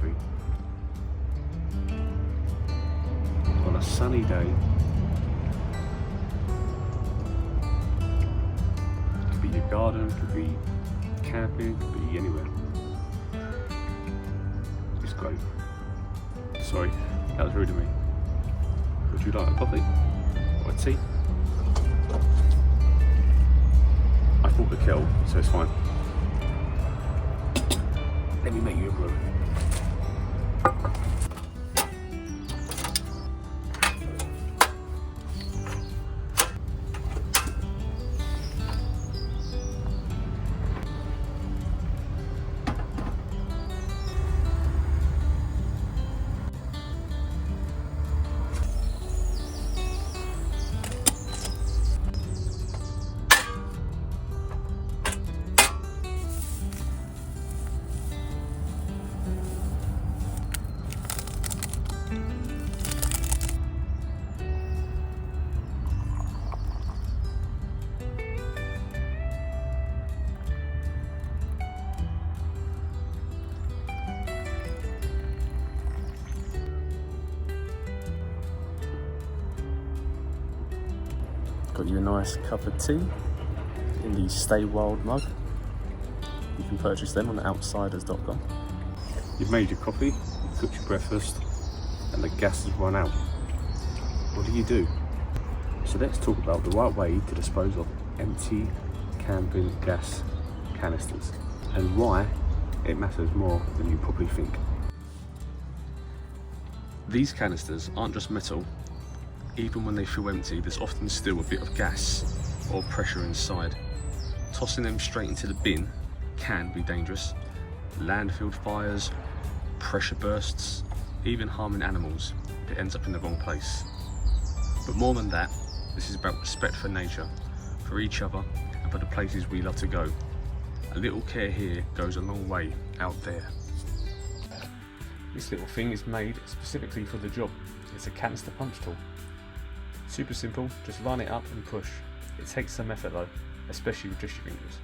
coffee on a sunny day. Could be your garden, could be camping, could be anywhere. It's great. Sorry, that was rude of me. Would you like a coffee or a tea? I bought the kettle, so it's fine. Let me make you a brew. Got you a nice cup of tea in the Stay Wild mug. You can purchase them on Outsydas.com. You've made your coffee, you've cooked your breakfast, and the gas has run out. What do? So let's talk about the right way to dispose of empty camping gas canisters and why it matters more than you probably think. These canisters aren't just metal. Even when they feel empty, there's often still a bit of gas or pressure inside. Tossing them straight into the bin can be dangerous. Landfill fires, pressure bursts, even harming animals if it ends up in the wrong place. But more than that, this is about respect for nature, for each other, and for the places we love to go. A little care here goes a long way out there. This little thing is made specifically for the job. It's a canister punch tool. Super simple, just line it up and push. It takes some effort though, especially with just your fingers.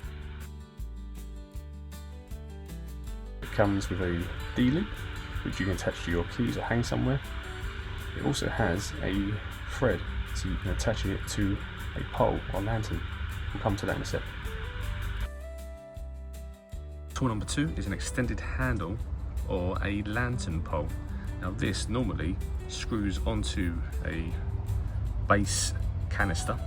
It comes with a D-loop, which you can attach to your keys or hang somewhere. It also has a thread, so you can attach it to a pole or lantern. We'll come to that in a sec. Tool number 2 is an extended handle or a lantern pole. Now this normally screws onto a base canister,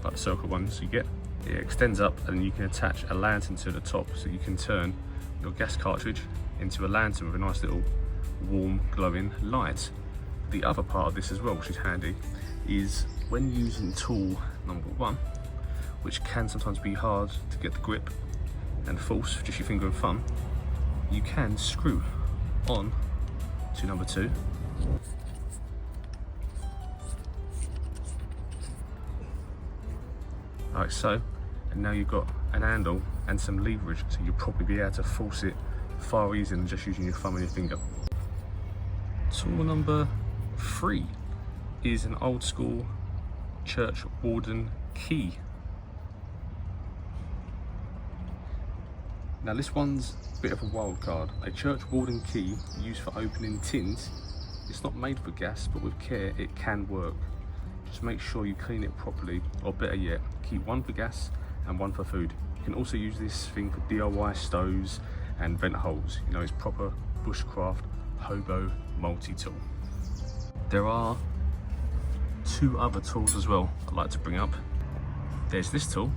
like the circle ones you get. It extends up and you can attach a lantern to the top, so you can turn your gas cartridge into a lantern with a nice little warm glowing light. The other part of this as well, which is handy, is when using tool number 1, which can sometimes be hard to get the grip and force, just your finger and thumb, you can screw on to number 2. Like so, and now you've got an handle and some leverage, so you'll probably be able to force it far easier than just using your thumb and your finger. Tool number 3 is an old school Churchwarden key. Now this one's a bit of a wild card. A Churchwarden key used for opening tins. It's not made for gas, but with care it can work. Just make sure you clean it properly, or better yet, keep one for gas and one for food. You can also use this thing for DIY stoves and vent holes. You know, it's proper bushcraft hobo multi-tool. There are 2 other tools as well I'd like to bring up. There's this tool,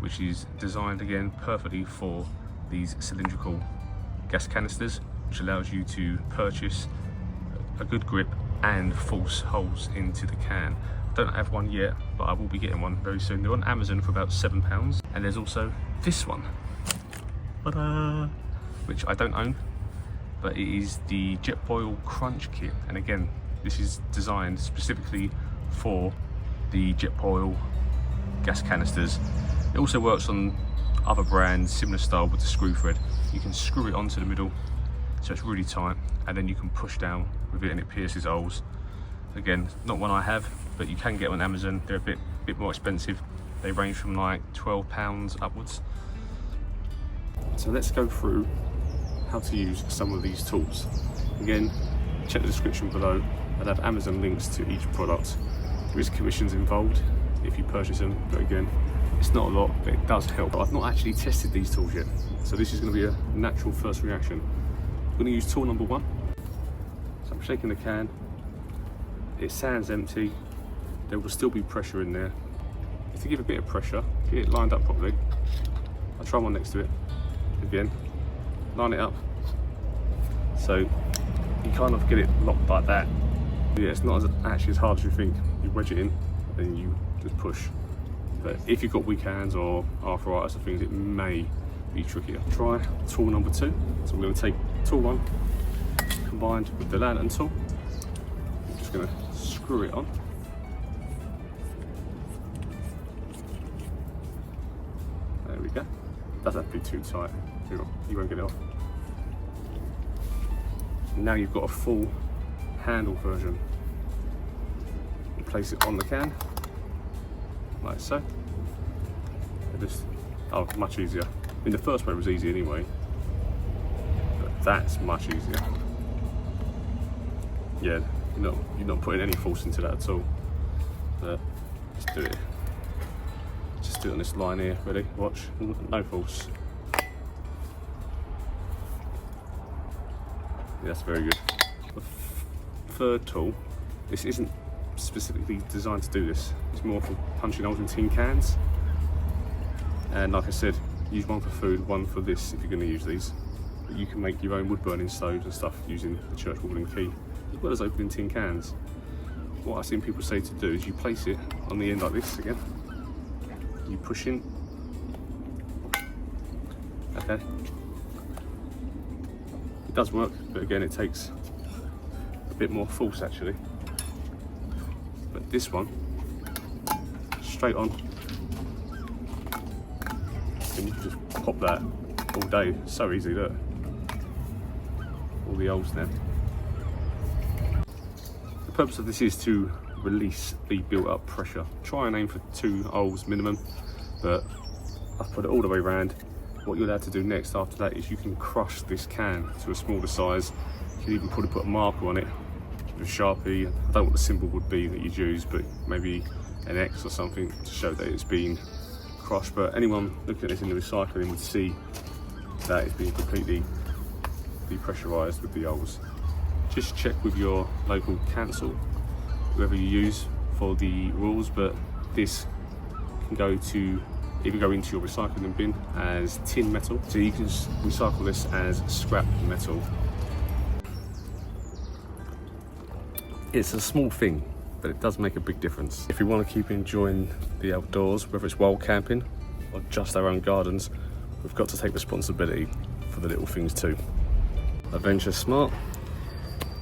which is designed again perfectly for these cylindrical gas canisters, which allows you to purchase a good grip and force holes into the can. Don't have one yet, but I will be getting one very soon. They're on Amazon for about £7. And there's also this one, which I don't own, but it is the Jetboil Crunch Kit. And again, this is designed specifically for the Jetboil gas canisters. It also works on other brands, similar style with the screw thread. You can screw it onto the middle, so it's really tight, and then you can push down with it and it pierces holes. Again, not one I have, but you can get them on Amazon. They're a bit more expensive. They range from like £12 upwards. So let's go through how to use some of these tools. Again, check the description below. I'll have Amazon links to each product. There is commissions involved if you purchase them, but again, it's not a lot, but it does help. I've not actually tested these tools yet, so this is going to be a natural first reaction. I'm going to use tool number 1. So I'm shaking the can. It sounds empty. There will still be pressure in there. To give a bit of pressure, get it lined up properly. I'll try one next to it. Again, line it up. So you kind of get it locked like that. Yeah, it's not actually as hard as you think. You wedge it in and you just push. But if you've got weak hands or arthritis or things, it may be trickier. Try tool number 2. So we're going to take tool 1 combined with the lantern tool. I'm just going to screw it on. There we go. Doesn't have to be too tight. You won't get it off. Now you've got a full handle version. You place it on the can, like so. Much easier. I mean, the first way was easy anyway, but that's much easier. Yeah, you're not putting any force into that at all. Just do it. Just do it on this line here. Ready? Watch. No force. Yeah, that's very good. The third tool. This isn't specifically designed to do this. It's more for punching holes in tin cans. And like I said, use one for food, one for this if you're going to use these. But you can make your own wood burning stoves and stuff using the Churchwarden key, as well as opening tin cans. What I've seen people say to do is you place it on the end like this again. You push in. Okay. It does work, but again it takes a bit more force actually. But this one, straight on. And you can just pop that all day. So easy, look. All the holes there. The purpose of this is to release the built up pressure. Try and aim for 2 holes minimum, but I've put it all the way around. What you're allowed to do next after that is you can crush this can to a smaller size. You can even put a marker on it with a Sharpie. I don't know what the symbol would be that you'd use, but maybe an X or something to show that it's been crushed. But anyone looking at this in the recycling would see that it's been completely depressurized with the holes. Just check with your local council, whoever you use for the rules, but this can go to even go into your recycling bin as tin metal, so you can recycle this as scrap metal. It's a small thing, but it does make a big difference. If we want to keep enjoying the outdoors, whether it's wild camping or just our own gardens, we've got to take responsibility for the little things too. Adventure smart,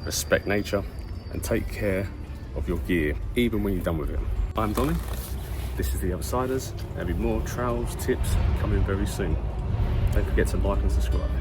respect nature, and take care of your gear, even when you're done with it. I'm Donnie, this is the Outsydas. There'll be more trails, tips coming very soon. Don't forget to like and subscribe.